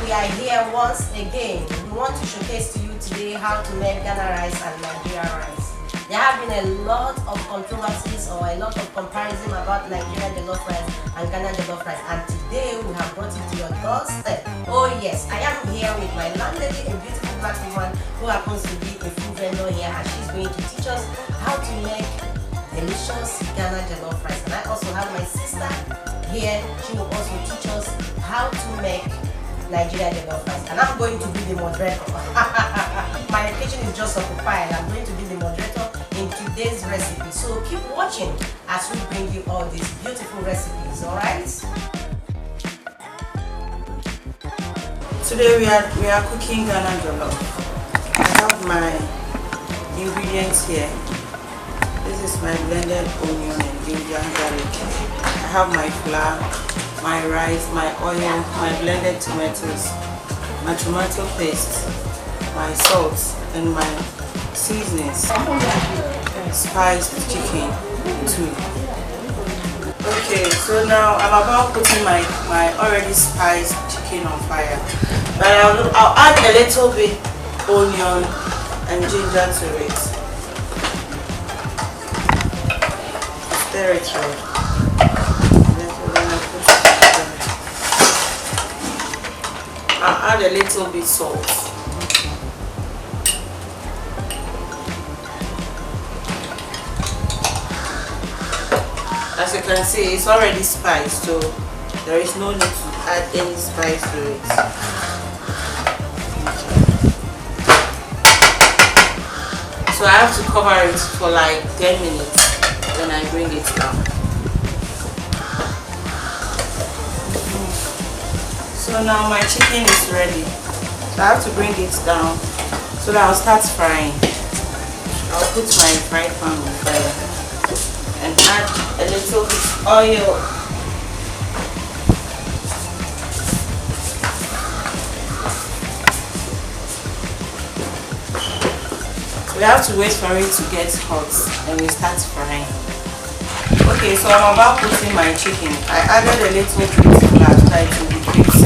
we are here once again. We want to showcase to you today how to make Ghana rice and Nigerian rice. There have been a lot of controversies or a lot of comparison about Nigerian jollof rice and Ghana jollof rice, and today we have brought it to your doorstep. Oh yes, I am here with my landlady, a beautiful black woman who happens to be a food vendor here, and she's going to teach us how to make delicious Ghana jollof rice. And I also have my sister here. She will also teach us how to make Nigerian jollof rice, and I'm going to be the moderator. My kitchen is just occupied. I'm going to be the moderator in today's recipe, so keep watching as we bring you all these beautiful recipes. All right, today we are cooking Ghana jollof. I have my ingredients here. This is my blended onion and ginger and garlic. I have my flour, my rice, my oil, my blended tomatoes, my tomato paste, my salt, and my seasonings. Spiced chicken too. Okay, so now I'm about putting my already spiced chicken on fire. But I'll add a little bit onion and ginger to it. Stir it right. I'll add a little bit salt. As you can see, it's already spiced, so there is no need to add any spice to it. So I have to cover it for like 10 minutes when I bring it down. So now my chicken is ready. So I have to bring it down so that I'll start frying. I'll put my fry pan on fire and add a little bit of oil. We have to wait for it to get hot and we start frying. Okay, so I'm about putting my chicken. I added a little bit of flour so that it will be crispy.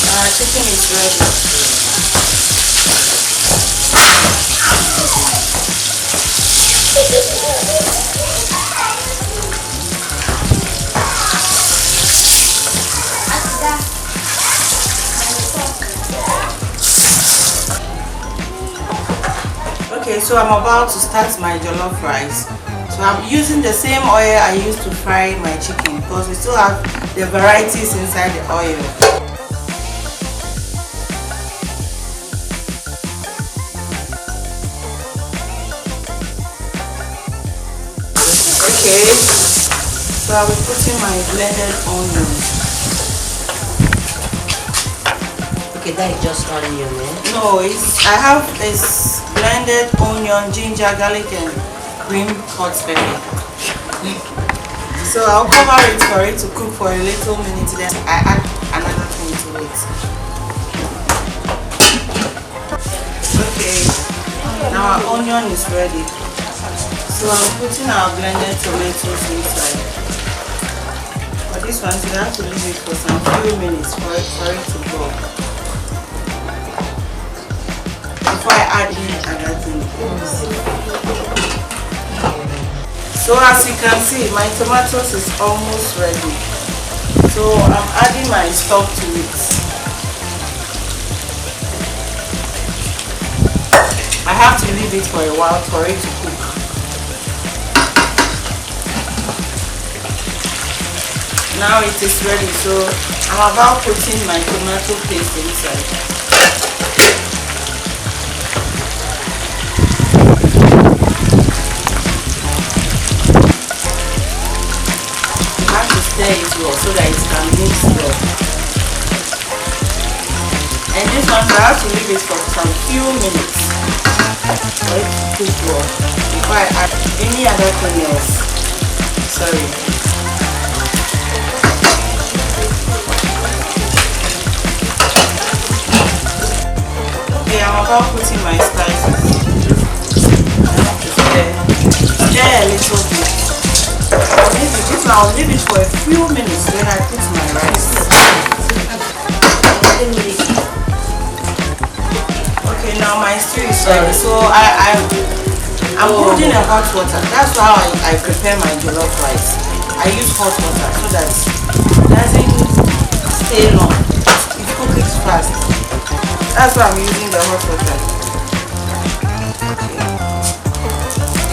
Our chicken is ready. Okay, so I'm about to start my jollof rice. So I'm using the same oil I used to fry my chicken because we still have the varieties inside the oil. Okay, so I'll be putting my blended onions. okay, that is just onion, eh? No, I have this blended onion, ginger, garlic, and green hot pepper. So I'll cover it for it to cook for a little minute, then I add another thing to it. Okay, now our onion is ready. So I'm putting our blended tomatoes inside. For this one, so you have to leave it for some few minutes for it to go. Before I add in other things. So as you can see, my tomatoes is almost ready. So I'm adding my stock to it. I have to leave it for a while for it to cook. Now it is ready, so I'm about putting my tomato paste inside. that it can mix well. And this one I have to leave it for some few minutes for it to cook well before I add any other thing else. Sorry. Okay, I'm about putting my spices. Stir a little bit. I'll leave it for a few minutes, then I put my rice. Okay, now my stew is ready. So I'm putting a hot water. That's how I prepare my jollof rice. I use hot water so that it doesn't stay long. It cooks fast. That's why I'm using the hot water. Okay.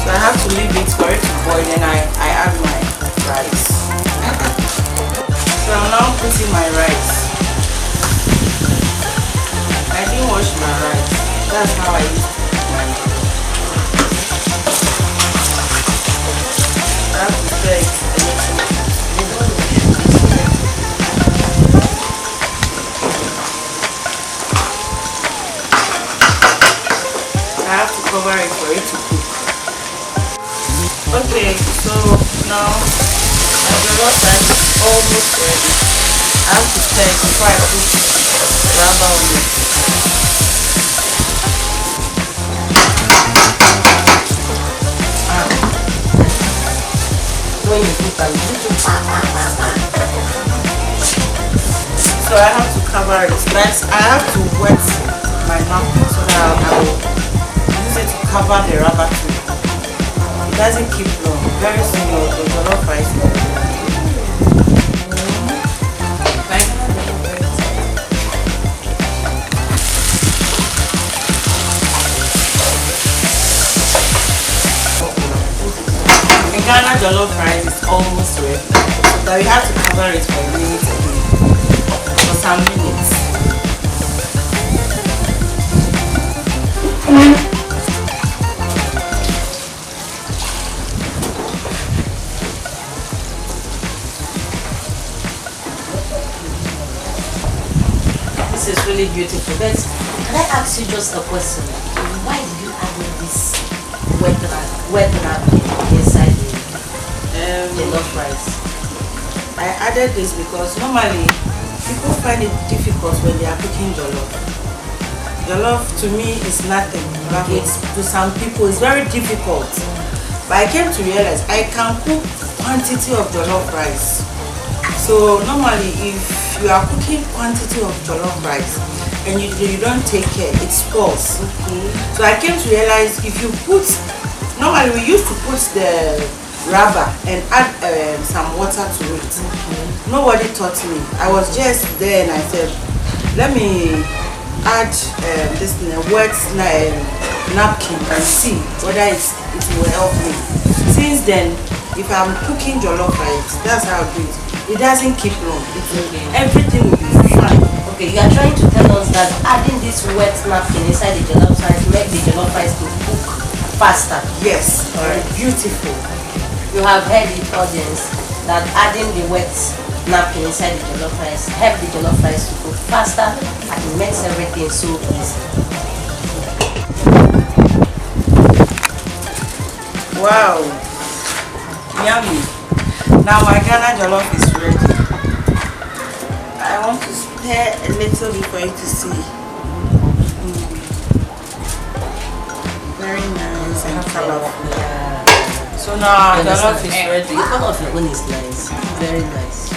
So I have to leave it for it to boil, then I add my rice. So I'm now putting my rice. I didn't wash my rice. That's how I used to cook my rice. I have to stir it a little bit. I have to cover it for it to cook. Okay, so now my jollof rice is almost ready. I have to stir it before I put rubber on it. So I have to cover it, but I have to wet my napkin so that I will use it to cover the rubber too. It doesn't keep long. Very soon the jollof rice will be ready. The Ghana jollof rice is almost ready, but we have to cover it for a minute again, for some minutes. This is really beautiful. But can I ask you just a question? Why did you add this wet napkin inside the jollof rice? I added this because normally people find it difficult when they are cooking jollof. Jollof to me is nothing, but to some people it's very difficult. But I came to realize I can cook quantity of jollof rice. So normally if you are cooking quantity of jollof rice and you don't take care, it spoils. Okay. So I came to realize if you put, normally we used to put the rubber and add some water to it. Okay. Nobody taught me. I was just there and I said, let me add this wet napkin and see whether it will help me. Since then, if I'm cooking jollof rice, that's how I do it. It doesn't keep long. Everything will be fine. Okay, you are trying to tell us that adding this wet napkin inside the jollof rice make the jollof rice to cook faster. Yes, beautiful. You have heard it, audience, that adding the wet napkin inside the jollof rice help the jollof rice to cook faster and it makes everything so easy. Wow, yummy. Now my Ghana jollof is ready. I want to stir a little bit for you to see. Very nice and colorful. Yeah. So now our jollof is ready. The color of your own is nice. Very nice.